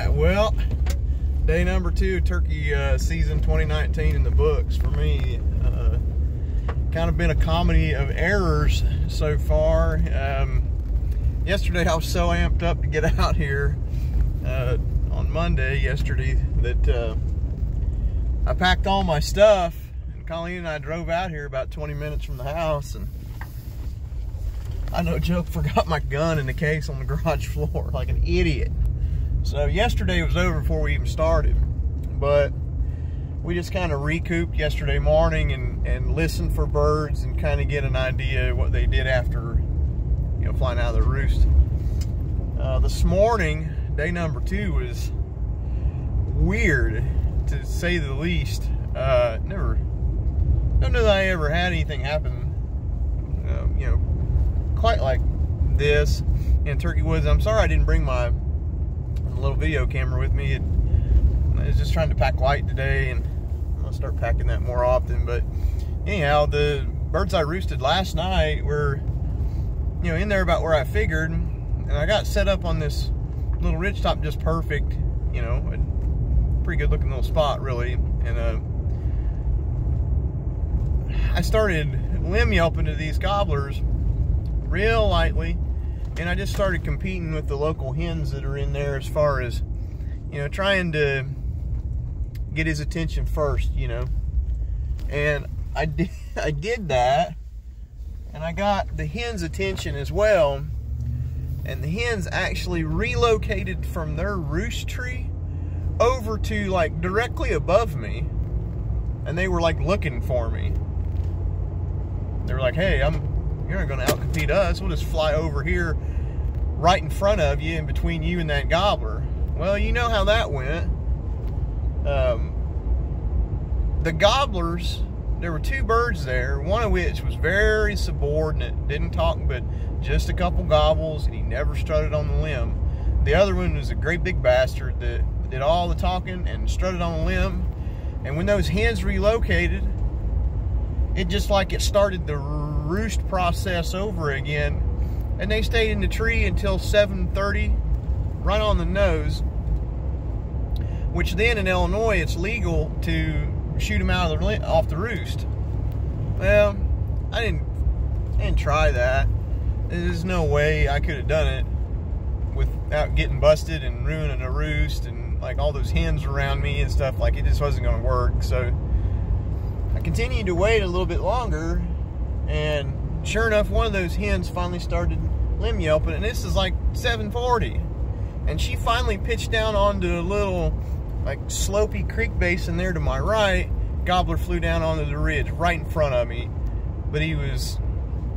Well, day number 2, turkey season 2019 in the books for me. Kind of been a comedy of errors so far. Yesterday I was so amped up to get out here on Monday yesterday that I packed all my stuff, and Colleen and I drove out here about 20 minutes from the house, and I no joke forgot my gun in the case on the garage floor like an idiot. So yesterday was over before we even started, but we just kind of recouped yesterday morning and listened for birds and kind of get an idea of what they did after, you know, flying out of the roost. This morning, day number 2, was weird to say the least. Don't know that I ever had anything happen, you know, quite like this in Turkey Woods. I'm sorry I didn't bring my little video camera with me. I was just trying to pack light today, and I'm gonna start packing that more often. But anyhow, the birds I roosted last night were, you know, in there about where I figured, and I got set up on this little ridgetop just perfect, you know, a pretty good looking little spot really. And I started limb yelping to these gobblers real lightly, and I just started competing with the local hens that are in there as far as, you know, trying to get his attention first, you know. And I did that, and I got the hens' attention as well. And the hens actually relocated from their roost tree over to like directly above me, and they were like looking for me. They were like, "Hey, you're not gonna outcompete us. We'll just fly over here right in front of you, in between you and that gobbler." Well, you know how that went. The gobblers, there were 2 birds there, one of which was very subordinate, didn't talk but just a couple gobbles, and he never strutted on the limb. The other one was a great big bastard that did all the talking and strutted on the limb. And when those hens relocated, it just like it started the roost process over again, and they stayed in the tree until 7:30, right on the nose, which then in Illinois it's legal to shoot them out of off the roost. Well, I didn't try that. There's no way I could have done it without getting busted and ruining a roost and like all those hens around me and stuff. Like, it just wasn't going to work. So I continued to wait a little bit longer, and sure enough, one of those hens finally started limb yelping, and this is like 7:40, and she finally pitched down onto a little like slopey creek basin there to my right. Gobbler flew down onto the ridge right in front of me, but he was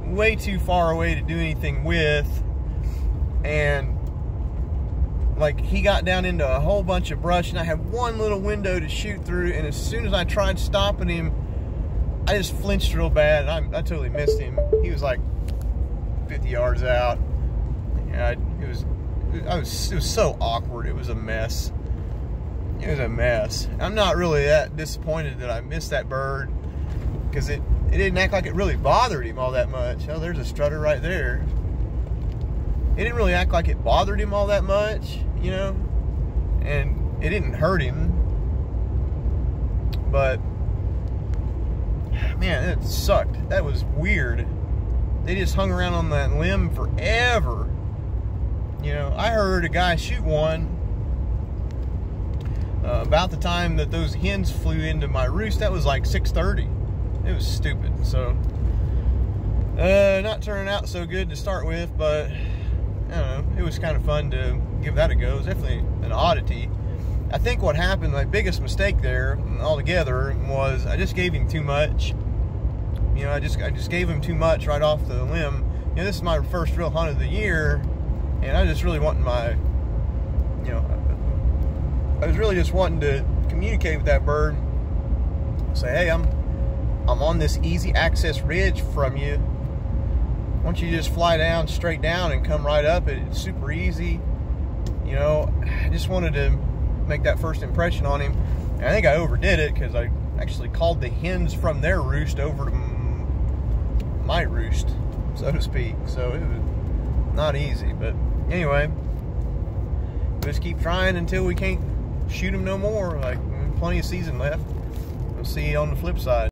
way too far away to do anything with, and like he got down into a whole bunch of brush, and I had one little window to shoot through, and as soon as I tried stopping him, I just flinched real bad, and I totally missed him. He was like 50 yards out. Yeah, it was so awkward. It was a mess. It was a mess. I'm not really that disappointed that I missed that bird, because it didn't act like it really bothered him all that much. Oh, there's a strutter right there. It didn't really act like it bothered him all that much, you know, and it didn't hurt him. But man, it sucked. That was weird. They just hung around on that limb forever. You know, I heard a guy shoot one about the time that those hens flew into my roost. That was like 6:30. It was stupid. So not turning out so good to start with, but I don't know, it was kind of fun to give that a go. It was definitely an oddity. I think what happened, my biggest mistake there altogether, was I just gave him too much. You know, I just gave him too much right off the limb. You know, this is my first real hunt of the year, and I just really wanting my, you know, I was really just wanting to communicate with that bird. Say, hey, I'm on this easy access ridge from you. Why don't you just fly down, straight down, and come right up? It's super easy. You know, I just wanted to make that first impression on him. And I think I overdid it, because I actually called the hens from their roost over to my roost, so to speak. So it was not easy. But anyway, just keep trying until we can't shoot them no more. Like, plenty of season left. We'll see you on the flip side.